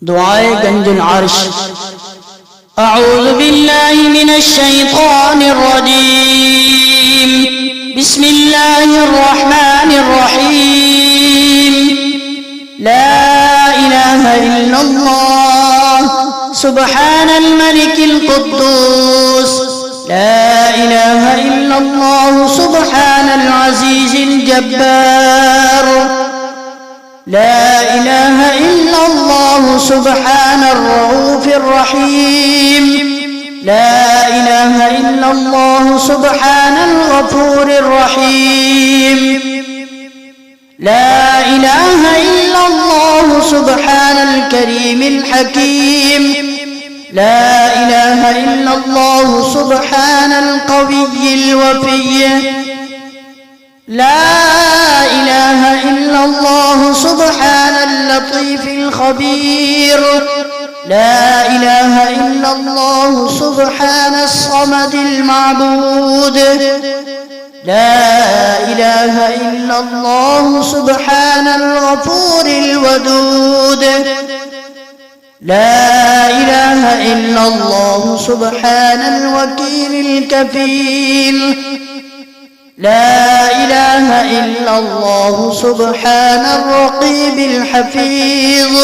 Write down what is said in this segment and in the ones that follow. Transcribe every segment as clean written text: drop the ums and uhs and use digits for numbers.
دعاء كنز العرش. أعوذ بالله من الشيطان الرجيم. بسم الله الرحمن الرحيم. لا إله إلا الله سبحان الملك القدوس. لا إله إلا الله سبحان العزيز الجبار. لا إله إلا الله سبحان الرؤوف الرحيم. لا إله إلا الله سبحان الغفور الرحيم. لا إله إلا الله سبحان الكريم الحكيم. لا إله إلا الله سبحان القوي الوفي. لا إله إلا الله سبحان اللطيف الخبير. لا إله إلا الله سبحان الصمد المعبود. لا إله إلا الله سبحان الغفور الودود. لا إله إلا الله سبحان الوكيل الكفيل. لا إله إلا الله سبحان الرقيب الحفيظ.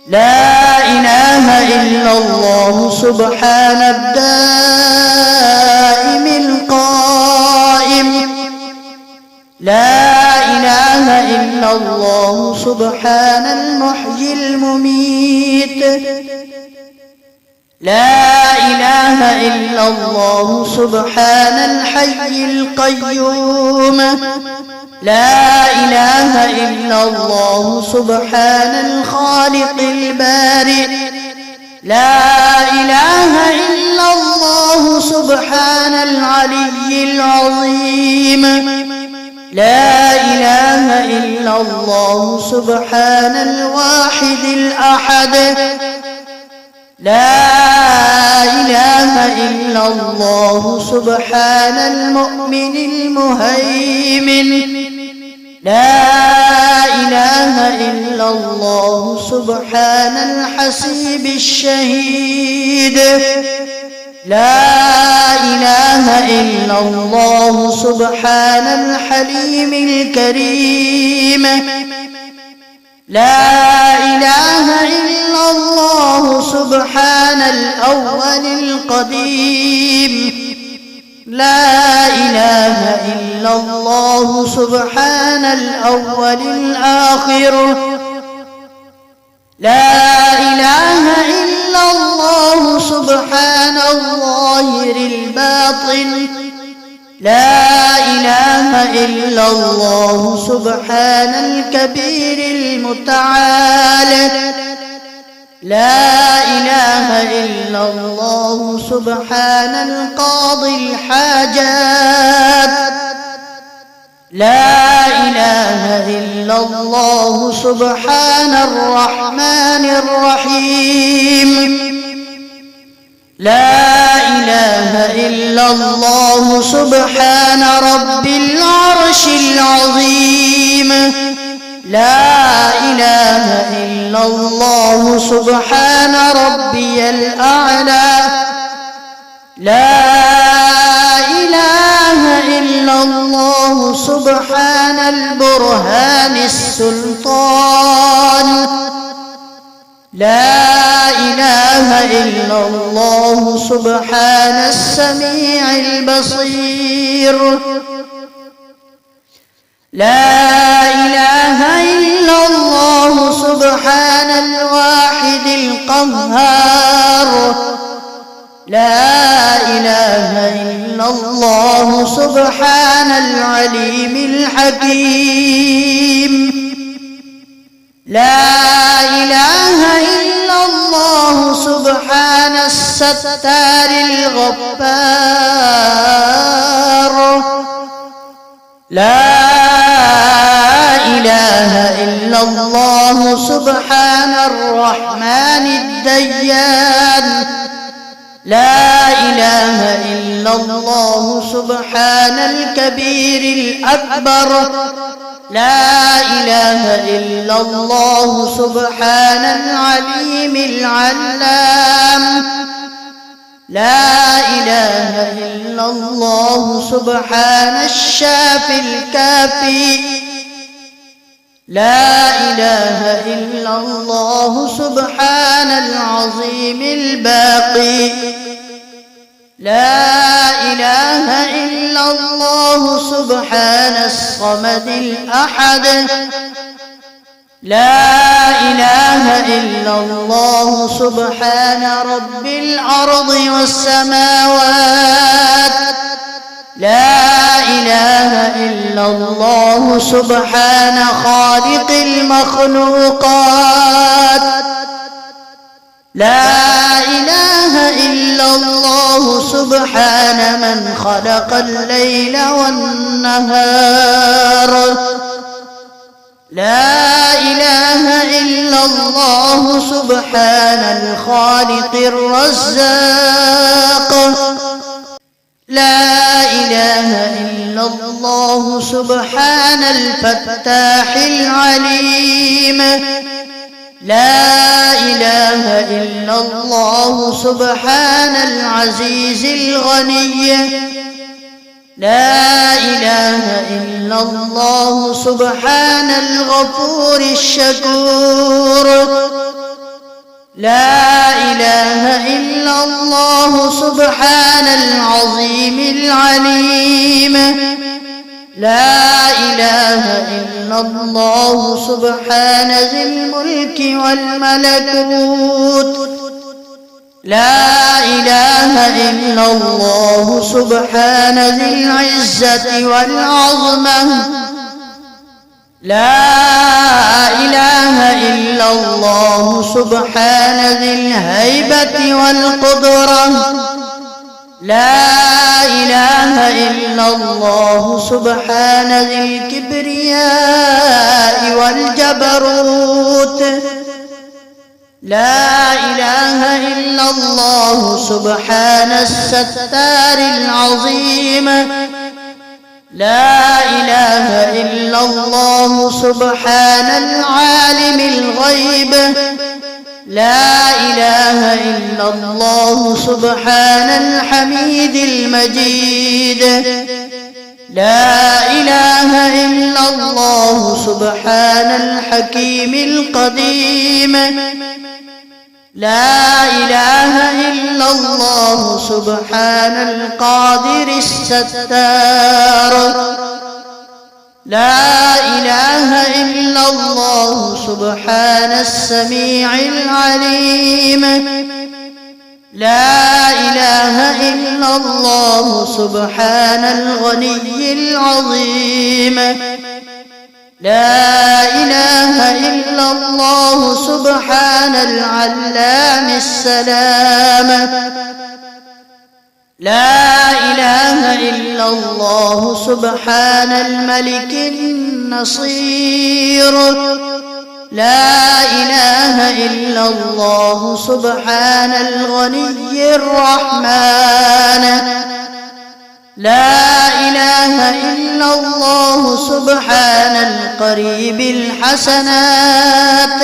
لا إله إلا الله سبحان الدائم القائم. لا إله إلا الله سبحان المحيي المميت. لا إله إلا الله سبحان الحي القيوم. لا إله إلا الله سبحان الخالق البارئ. لا إله إلا الله سبحان العلي العظيم. لا إله إلا الله سبحان الواحد الأحد. لا إله إلا الله سبحان المؤمن المهيمن. لا إله إلا الله سبحان الحسيب الشهيد. لا إله إلا الله سبحان الحليم الكريم. لا إله إلا الله سبحان الأول القديم. لا إله إلا الله سبحان الأول الآخر. لا إله إلا الله سبحان الظاهر الباطن. لا إله إلا الله سبحان الكبير المتعال. لا إله إلا الله سبحان القاضي الحاجات. لا إله إلا الله سبحان الرحمن الرحيم. لا إله إلا الله سبحان رب العرش العظيم. لا إله إلا الله سبحان ربي الأعلى. لا إله إلا الله سبحان البرهان السلطان. لا إله إلا الله سبحان السميع البصير. لا إله إلا الله سبحان الواحد القهار. لا إله إلا الله سبحان العليم الحكيم. لا إله إلا الله سبحان الستار الغفار. لا إله إلا الله سبحان الرحمن الديان. لا إله إلا الله سبحان الكبير الأكبر لا إله إلا الله سبحان العليم العلام لا إله إلا الله سبحان الشافي الكافي لا إله إلا الله سبحان العظيم الباقي لا إله إلا الله سبحان الصمد الأحد لا إله إلا الله سبحان رب الأرض والسماوات لا إله إلا الله سبحان خالق المخلوقات لا إله إلا الله سبحان من خلق الليل والنهار لا إله إلا الله سبحان الخالق الرزاق لا إله إلا الله سبحان الفتاح العليم لا إله إلا الله سبحان العزيز الغني لا إله إلا الله سبحان الغفور الشكور لا إله إلا الله سبحان العظيم العليم لا إله إلا الله سبحان ذي الملك والملكوت لا إله إلا الله سبحان ذي العزة والعظمة لا إله إلا الله سبحان ذي الهيبة والقدرة لا إله إلا الله سبحان ذي الكبرياء والجبروت لا إله إلا الله سبحان الستار العظيم لا إله إلا الله سبحان العالم الغيب لا إله إلا الله سبحان الحميد المجيد لا إله إلا الله سبحان الحكيم القديم لا إله إلا الله سبحان القادر الستار لا إله إلا الله سبحان السميع العليم لا إله إلا الله سبحان الغني العظيم لا إله إلا الله سبحان العلام السلام لا إله إلا الله سبحان الملك النصير لا إله إلا الله سبحان الغني الرحمن لا إله إلا الله سبحان القريب الحسنات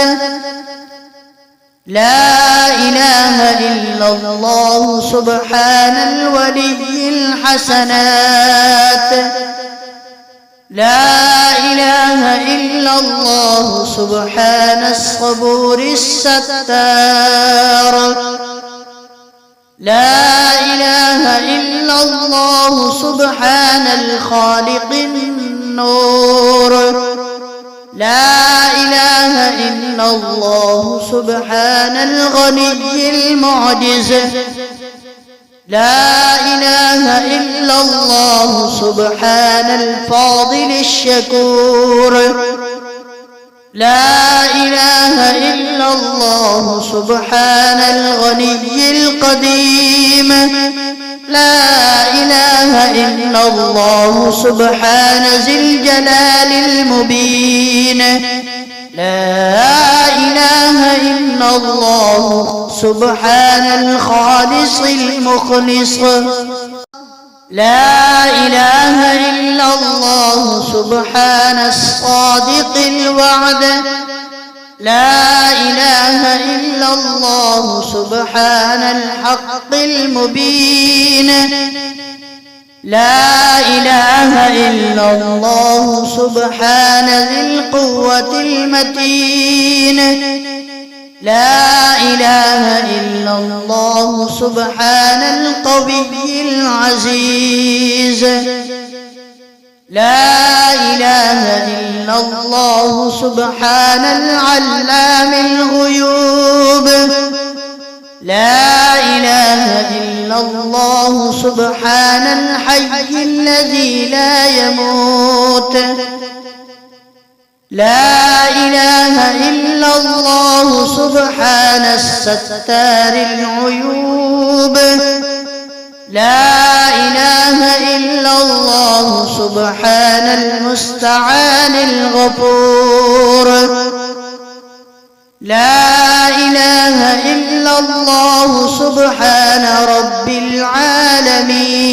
لا إله إلا الله سبحان الولي الحسنات لا إله إلا الله سبحان الصبور الستار لا إله إلا الله سبحان الخالق النور لا إله إلا الله سبحان الغني المعجز لا إله إلا الله سبحان الفاضل الشكور لا إله إلا الله سبحان الغني القديم لا إله إلا الله سبحان ذي الجلال المبين لا إله إلا الله سبحان الخالص المخلص. لا إله إلا الله سبحان الصادق الوعد. لا إله إلا الله سبحان الحق المبين. لا إله إلا الله سبحان ذي القوة المتين. لا إله إلا الله سبحان القوي العزيز. لا إله إلا الله سبحان العلام الغيوب. لا إله إلا الله سبحان الحي الذي لا يموت. لا إله إلا الله سبحان الستار العيوب. لا إله إلا الله سبحان المستعان الغفور. لا إله إلا الله سبحان رب العالمين.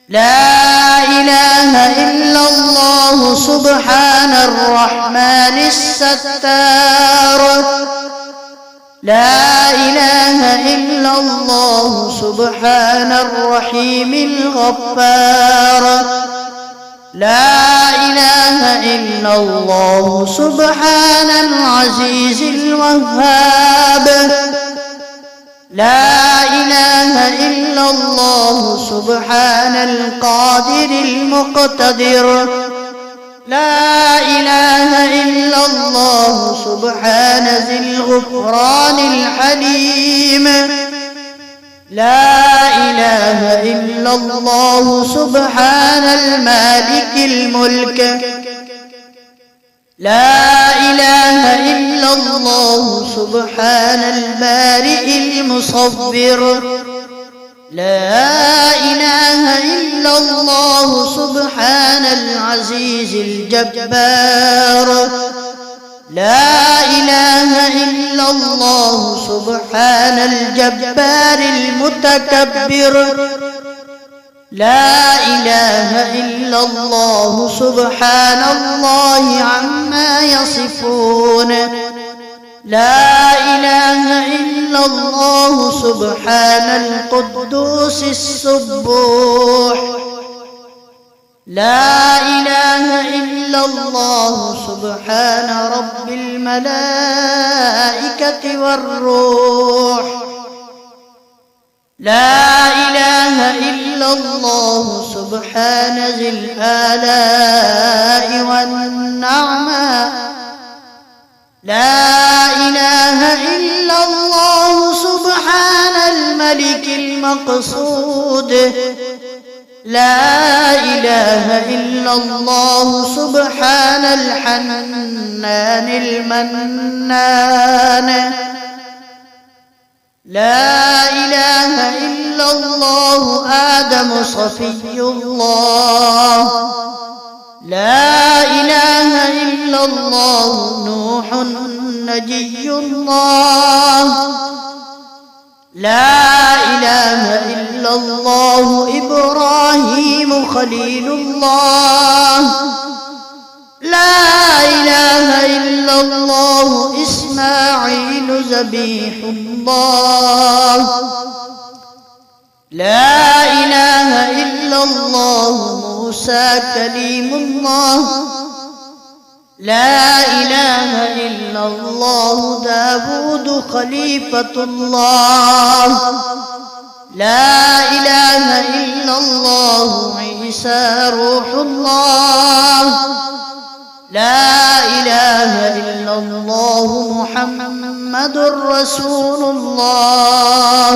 لا إله إلا الله سبحان الرحمن الستار. لا إله إلا الله سبحان الرحيم الغفار. لا إله إلا الله سبحان العزيز الوهاب. لا إله إلا الله سبحان القادر المقتدر. لا إله إلا الله سبحان ذي الغفران الحليم. لا إله إلا الله سبحان المالك الملك. لا إله إلا الله سبحان البارئ المصور. لا إله إلا الله سبحان العزيز الجبار. لا إله إلا الله سبحان الجبار المتكبر. لا إله إلا الله سبحان الله عما يصفون. لا إله إلا الله سبحان القدوس السبوح. لا إله إلا الله سبحان رب الملائكة والروح. لا إله إلا الله سبحان ذي الآلاء والنعماء. لا إله إلا الله سبحان الملك المقصود. لا إله إلا الله سبحان الحنان المنان. لا إله إلا الله آدم صفي الله. لا إله إلا الله نوح نجي الله. لا إله إلا الله إبراهيم خليل الله. لا إله إلا الله إسماعيل ذبيح الله. لا إله إلا الله موسى كليم الله. لا إله إلا الله داود خليفة الله. لا إله إلا الله عيسى روح الله. لا إله إلا الله محمد رسول الله.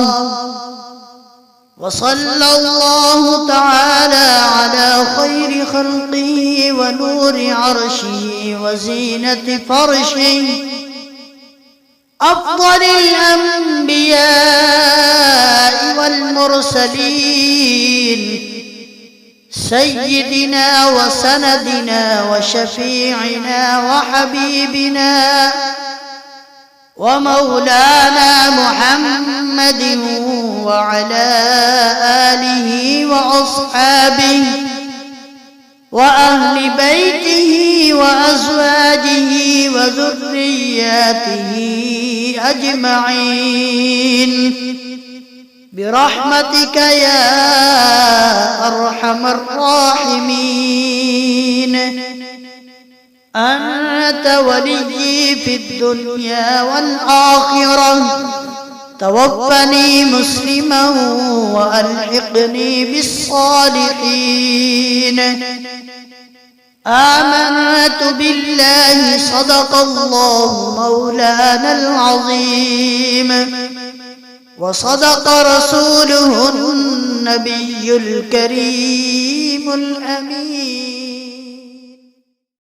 وصلى الله تعالى على خير خلقه ونور عرشه وزينة فرشه أفضل الأنبياء والمرسلين سيدنا وسندنا وشفيعنا وحبيبنا ومولانا محمد وعلى آله وأصحابه وأهل بيته وأزواجه وذرياته أجمعين برحمتك يا أرحم الراحمين. أنت وليي في الدنيا والآخرة، توفني مسلما وألحقني بالصالحين. آمنت بالله صدق الله مولانا العظيم، وصدق رسوله النبي الكريم الأمين.